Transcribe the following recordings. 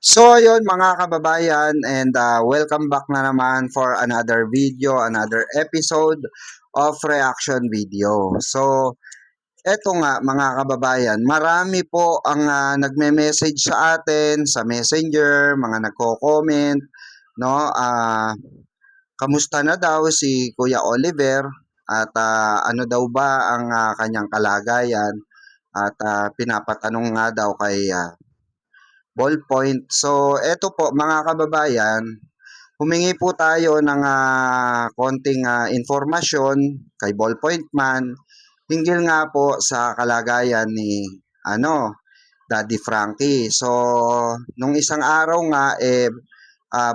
So ayun mga kababayan and welcome back na naman for another video, another episode of reaction video. So eto nga mga kababayan, marami po ang nagme-message sa atin sa Messenger, mga nagko-comment, no? Kamusta na daw si Kuya Oliver at ano daw ba ang kanyang kalagayan at pinapatanong nga daw kay Ballpoint. So, eto po mga kababayan, humingi po tayo ng konting informasyon kay Ballpoint Man hinggil nga po sa kalagayan ni Daddy Frankie. So, nung isang araw nga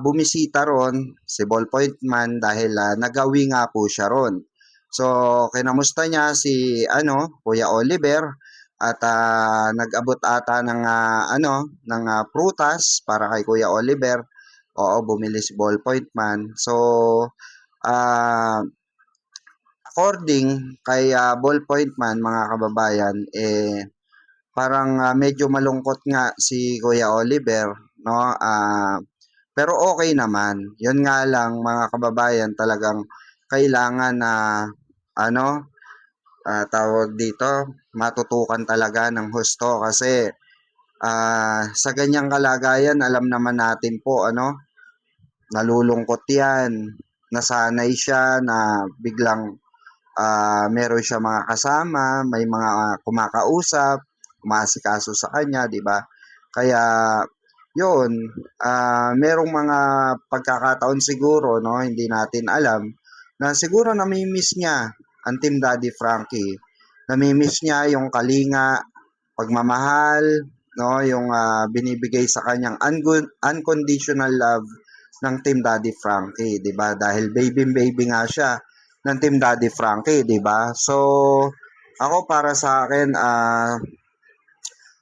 bumisita ron si Ballpoint Man dahil nagawi nga po siya ron. So, kinamusta niya si Kuya Oliver at nag-abot ata ng prutas para kay Kuya Oliver. Oo, bumili si Ballpoint Man. So, ah according kay Ballpoint Man mga kababayan, parang medyo malungkot nga si Kuya Oliver, no? Pero okay naman. Yun nga lang mga kababayan, talagang kailangan na tawag dito, matutukan talaga ng husto kasi sa ganyang kalagayan alam naman natin po nalulungkot 'yan. Nasanay siya na biglang meron siya mga kasama, may mga kumakausap, umaasikaso sa kanya, 'di ba? Kaya 'yun, merong mga pagkakataon siguro, no, hindi natin alam na siguro nami-miss niya ang Team Daddy Frankie. Nami-miss niya yung kalinga, pagmamahal, no, yung binibigay sa kanyang unconditional love ng Team Daddy Frankie, 'di ba? Dahil baby nga siya ng Team Daddy Frankie, 'di ba? So, ako para sa akin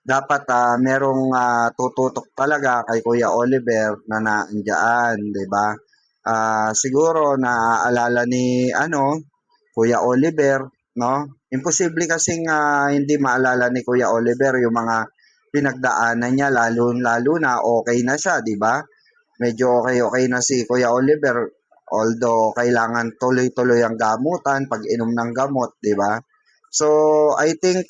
dapat merong tututok talaga kay Kuya Oliver na naandyan, 'di ba? Siguro naaalala ni Kuya Oliver, no? Imposible kasing hindi maalala ni Kuya Oliver yung mga pinagdaanan niya, lalo na okay na siya, 'di ba? Medyo okay na si Kuya Oliver, although kailangan tuloy-tuloy ang gamutan, pag-inom ng gamot, 'di ba? So, I think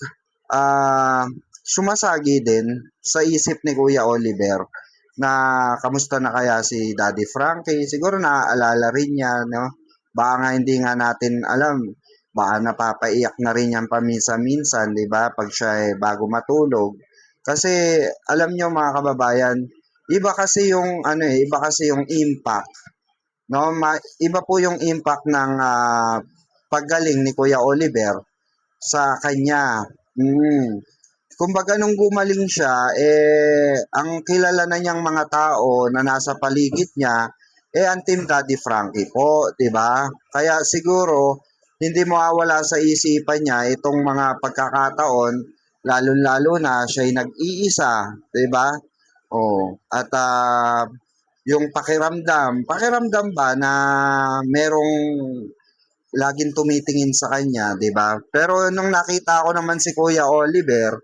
sumasagi din sa isip ni Kuya Oliver na kamusta na kaya si Daddy Frankie. Siguro naaalala rin niya, no? Baka nga hindi nga natin alam, baka napapaiyak na rin yan paminsan-minsan, 'di ba? Pag siya bago matulog. Kasi alam niyo mga kababayan, iba kasi yung impact, no? Iba po yung impact ng paggaling ni Kuya Oliver sa kanya. Kumbaga nung gumaling siya, ang kilala na niyang mga tao na nasa paligid niya, ang Team Daddy Frankie po, 'di ba? Kaya siguro hindi mawawala sa isipan niya itong mga pagkakataon, lalo-lalo na siya'y nag-iisa, 'di ba? Oh, at yung pakiramdam ba na merong laging tumitingin sa kanya, 'di ba? Pero nung nakita ko naman si Kuya Oliver,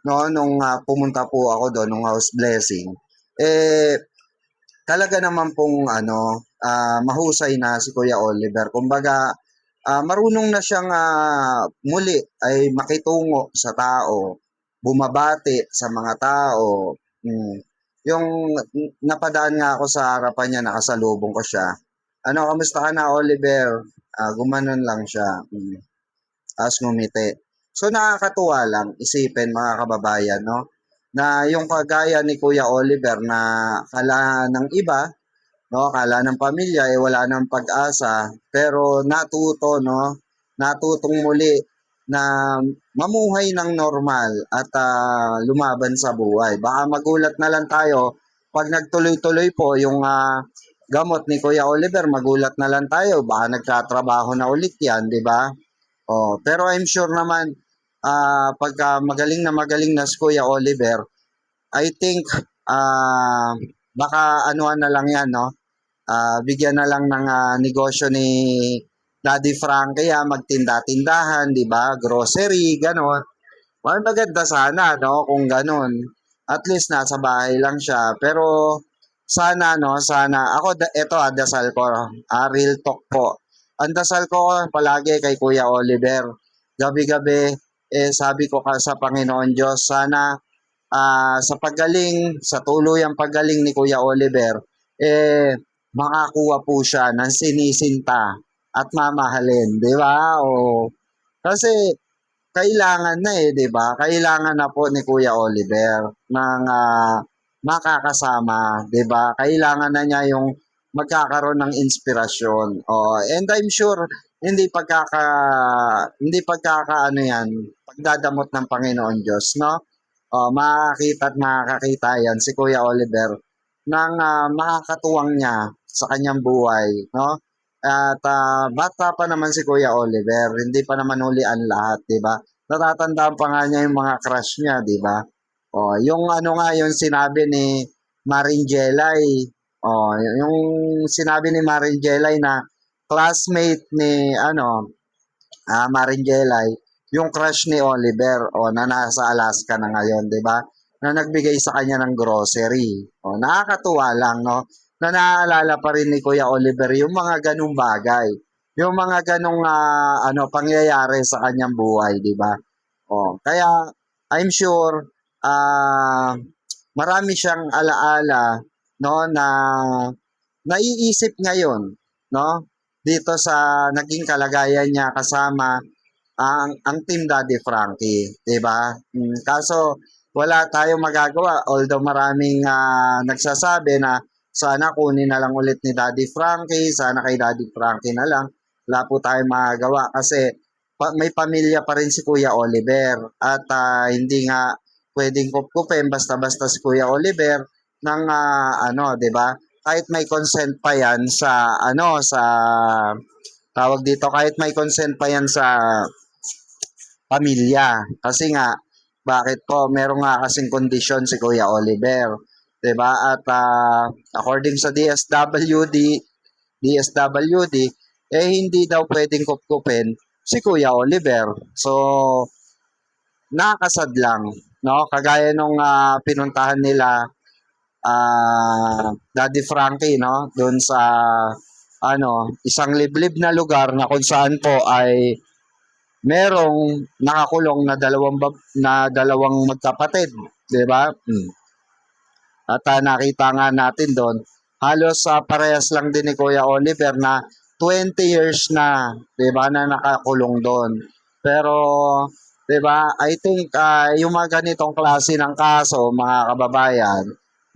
no, nung pumunta po ako doon nung house blessing, eh talaga naman pong mahusay na si Kuya Oliver. Kumbaga, marunong na siyang muli ay makitungo sa tao, bumabati sa mga tao. Yung napadaan nga ako sa harapan niya, nakasalubong ko siya. Ano, kamusta ka na, Oliver? Gumanon lang siya. Tapos ngumiti. So nakakatuwa lang isipin mga kababayan, no? Na yung kagaya ni Kuya Oliver na kala ng iba, no, kala ng pamilya wala nang pag-asa, pero natuto, no? Natutong muli na mamuhay ng normal at lumaban sa buhay. Baka magulat na lang tayo pag nagtuloy-tuloy po yung gamot ni Kuya Oliver, magulat na lang tayo, baka nagtatrabaho na ulit 'yan, 'di ba? Oh, pero I'm sure naman pagka magaling na si Kuya Oliver, I think baka anuan na lang 'yan, no? Bigyan na lang ng negosyo ni Daddy Frankie, magtinda-tindahan, 'di ba? Grocery, gano'n. Maganda sana, no, kung gano'n. At least nasa bahay lang siya. Pero sana no, sana ako ito dasal ko, real talk po. Ang dasal ko palagi kay Kuya Oliver. Gabi-gabi sabi ko sa Panginoon Diyos, sana sa paggaling, sa tuluyang paggaling ni Kuya Oliver, makakuha po siya ng sinisinta at mamahalin, di ba? O, kasi kailangan na 'di ba? Kailangan na po ni Kuya Oliver ng makakasama, 'di ba? Kailangan na niya yung magkakaroon ng inspirasyon. Oh, and I'm sure hindi pagkaka ano 'yan, pagdadamot ng Panginoon Diyos, no? Oh, makakita at makakakita 'yan si Kuya Oliver ng makakatuwang niya sa kanyang buhay, no? At bata pa naman si Kuya Oliver, hindi pa naman huli ang lahat, 'di ba? Natatandaan pa nga niya yung mga crush niya, 'di ba? Oh, yung ano nga yung sinabi ni Marinjelay. Oh, yung sinabi ni Marinjelay na classmate ni Marinjelay, yung crush ni Oliver na nasa Alaska na ngayon, 'di ba? Na nagbigay sa kanya ng grocery. Nakakatuwa lang, no? Na naaalala pa rin ni Kuya Oliver yung mga ganung bagay. Yung mga ganung pangyayari sa kanyang buhay, 'di ba? Kaya I'm sure marami siyang alaala no na naiisip ngayon, no? Dito sa naging kalagayan niya kasama ang Team Daddy Frankie, 'di ba? Kaso wala tayong magagawa although maraming nagsasabi na sana kunin na lang ulit ni Daddy Frankie, sana kay Daddy Frankie na lang. Wala po tayong magagawa kasi may pamilya pa rin si Kuya Oliver at hindi nga pwedeng kupkupin basta-basta si Kuya Oliver ng 'di ba? Kahit may consent pa 'yan sa tawag dito, kahit may consent pa 'yan sa pamilya. Kasi nga bakit po merong nga kasing kondisyon si Kuya Oliver, 'di ba? At according sa DSWD hindi daw pwedeng kupkupin si Kuya Oliver. So nakakasad lang, no? Kagaya nung pinuntahan nila Daddy Frankie, no? Doon sa isang liblib na lugar na kung saan po ay merong nakakulong na dalawang magkapatid, 'di ba? At nakita nga natin doon, halos parehas lang din ni Kuya Oliver na 20 years na, 'di ba, na nakakulong doon. Pero 'di ba, I think yung mga ganitong klase ng kaso, mga kababayan,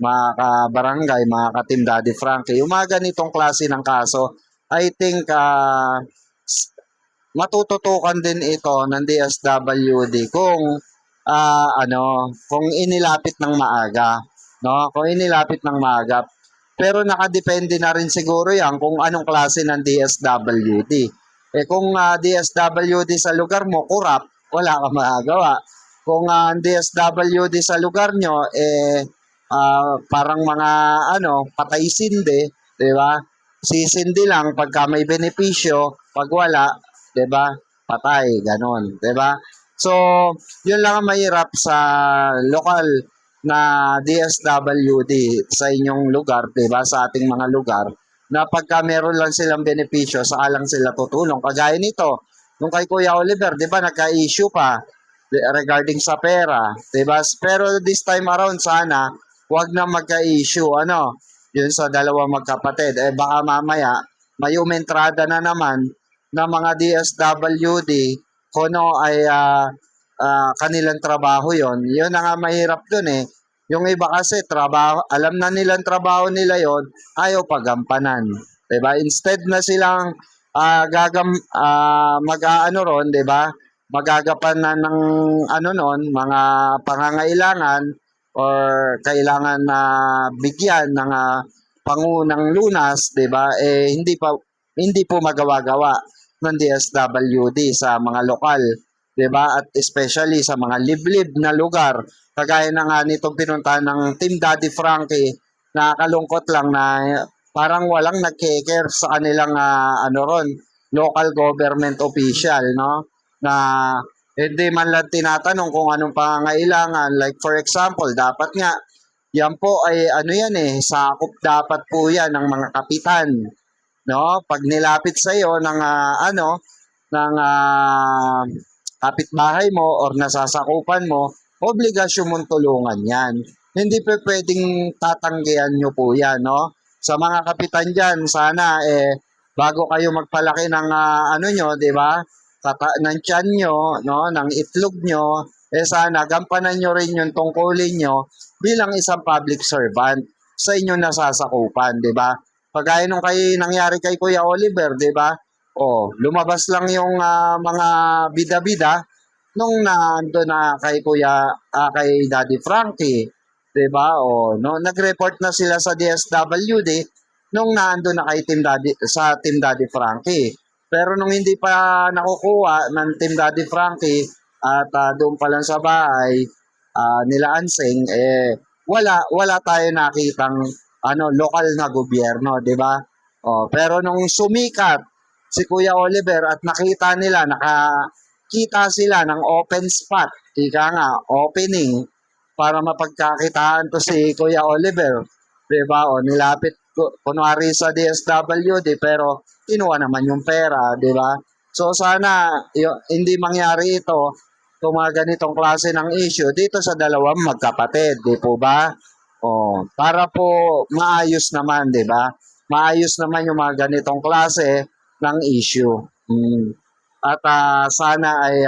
mga kabarangay, mga ka-Team Daddy Frankie, yung mga ganitong klase ng kaso, I think matututukan din ito ng DSWD kung inilapit ng maaga, no? Kung inilapit ng maaga. Pero nakadepende na rin siguro 'yan kung anong klase ng DSWD. Kung DSWD sa lugar mo kurap, wala kang magagawa. Kung ang DSWD sa lugar nyo parang mga patay sindi, 'di ba? Sisindi lang pagka may benepisyo, pag wala, 'di ba? Patay, ganon, 'di ba? So, 'yun lang ang mahirap sa lokal na DSWD sa inyong lugar, 'di ba? Sa ating mga lugar na pagka meron lang silang benepisyo, saka lang sila tutulong. Kagaya nito, nung kay Kuya Oliver, 'di ba, nagka-issue pa regarding sa pera, 'di ba? Pero this time around sana 'wag na magka-issue yun sa dalawang magkapatid. Baka mamaya may umentrada na naman ng mga DSWD kung ay kanilang trabaho yon. Yun na nga mahirap dun Yung iba kasi trabaho, alam na nilang trabaho nila yon, ayaw pagampanan. 'Di ba? Instead na silang mag-aano ron, 'di ba? Magagapan na ng mga pangangailangan or kailangan na bigyan ng pangunang lunas, 'di ba? Hindi po magawa-gawa ng DSWD sa mga lokal, 'di ba? At especially sa mga liblib na lugar. Kagaya na nga nitong pinuntahan ng Team Daddy Frankie, nakakalungkot lang na parang walang nagke-care sa kanilang local government official, no? Na hindi man lang tinatanong kung anong pangangailangan. Like for example, dapat nga, yan po ay ano yan sakop dapat po yan ng mga kapitan. No? Pag nilapit sa iyo ng ng kapitbahay mo or nasasakupan mo, obligasyon mong tulungan yan. Hindi pa pwedeng tatanggihan nyo po yan, no? Sa mga kapitan dyan, sana bago kayo magpalaki ng ano nyo, di ba? Ng tiyan nyo, no? Ng itlog nyo, sana gampanan nyo rin yung tungkulin nyo bilang isang public servant sa inyong nasasakupan, di ba? Pagaya nung nangyari kay Kuya Oliver, di ba? Oh, lumabas lang yung mga bida-bida nung nando na kay kay Daddy Frankie, 'di ba? O no, nag-report na sila sa DSWD nung nando na kay Team Daddy Frankie. Pero nung hindi pa nakukuha ng Team Daddy Frankie at doon pa lang sa bahay nila Anseng wala tayo nakitang lokal na gobyerno, 'di ba? Pero nung sumikat si Kuya Oliver at nakita nila kita sila ng open spot, ika nga, opening, para mapagkakitaan to si Kuya Oliver. Diba? O nilapit kunwari sa DSWD pero kinuha naman yung pera, diba? So sana hindi mangyari ito kung mga ganitong klase ng issue dito sa dalawang magkapatid, di po ba? Para po maayos naman, di ba? Maayos naman yung mga ganitong klase ng issue. At sana ay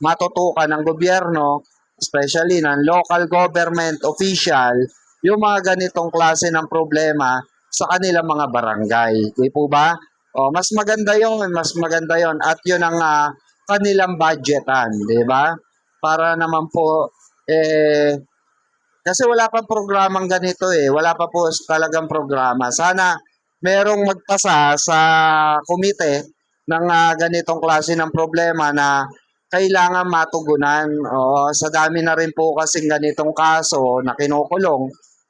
matutukan ng gobyerno, especially ng local government official, yung mga ganitong klase ng problema sa kanilang mga barangay. Di po ba? Mas maganda yon, mas maganda yon. At yun ang kanilang budgetan, di ba? Para naman po, kasi wala pa programang ganito wala pa po talagang programa. Sana merong magpasa sa komite ng ganitong klase ng problema na kailangan matugunan. Sa dami na rin po kasing ganitong kaso na kinukulong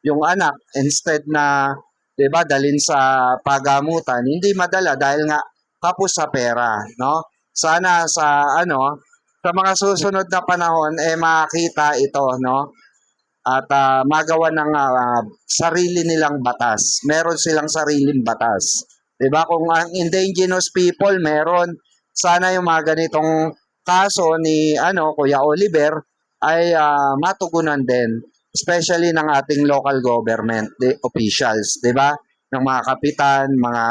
yung anak instead na 'di ba dalin sa pagamutan, hindi madala dahil nga kapos sa pera, no? Sana sa mga susunod na panahon makita ito, no? At magawa ng sarili nilang batas. Meron silang sariling batas. 'Di ba? Kung ang indigenous people meron, sana yung mga ganitong kaso ni Kuya Oliver ay matugunan din, especially ng ating local government officials, 'di ba? Ng mga kapitan, mga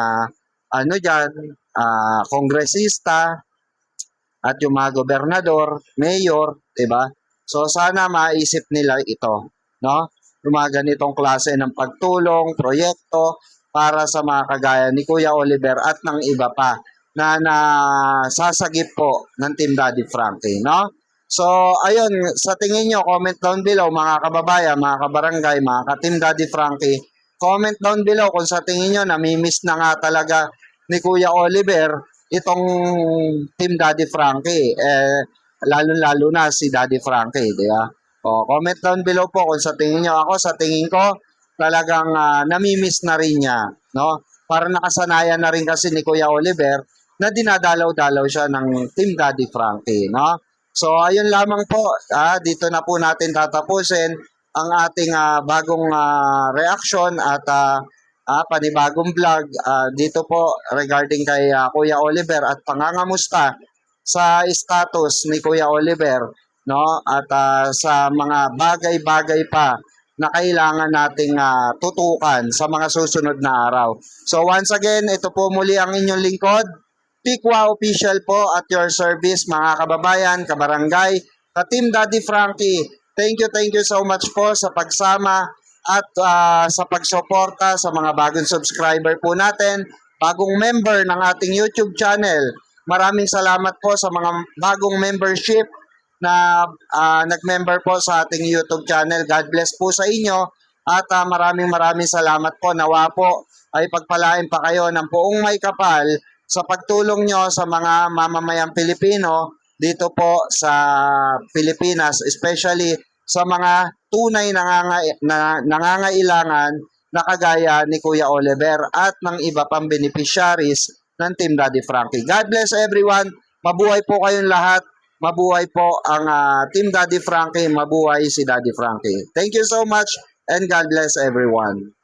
diyan, kongresista at yung mga gobernador, mayor, 'di ba? So sana maisip nila ito, no? Yung mga ganitong klase ng pagtulong, proyekto para sa mga kagaya ni Kuya Oliver at ng iba pa na nasasagip po ng Team Daddy Frankie, no? So, ayun, sa tingin nyo, comment down below mga kababayan, mga kabarangay, mga ka-Team Daddy Frankie, comment down below kung sa tingin nyo namimiss na nga talaga ni Kuya Oliver itong Team Daddy Frankie. Lalo-lalo na si Daddy Frankie, di ba? Comment down below po kung sa tingin nyo. Ako, sa tingin ko, talagang namimiss na rin niya, no? Para nakasanayan na rin kasi ni Kuya Oliver na dinadalaw-dalaw siya ng Team Daddy Frankie, no? So, ayun lamang po. Dito na po natin tatapusin ang ating bagong reaction at panibagong vlog dito po regarding kay Kuya Oliver at pangangamusta sa status ni Kuya Oliver, no? At sa mga bagay-bagay pa na kailangan nating tutukan sa mga susunod na araw. So once again, ito po muli ang inyong lingkod, Pikwa Official po at your service mga kababayan, kabarangay, ka-Team Daddy Frankie. Thank you so much po sa pagsama at sa pagsuporta sa mga bagong subscriber po natin, bagong member ng ating YouTube channel. Maraming salamat po sa mga bagong membership na nag-member po sa ating YouTube channel. God bless po sa inyo at maraming salamat po. Nawa po ay pagpalain pa kayo ng buong may kapal sa pagtulong nyo sa mga mamamayang Pilipino dito po sa Pilipinas, especially sa mga tunay nangangailangan na kagaya ni Kuya Oliver at ng iba pang beneficiaries ng Team Daddy Frankie. God bless everyone. Mabuhay po kayong lahat. Mabuhay po ang Team Daddy Frankie. Mabuhay si Daddy Frankie. Thank you so much and God bless everyone.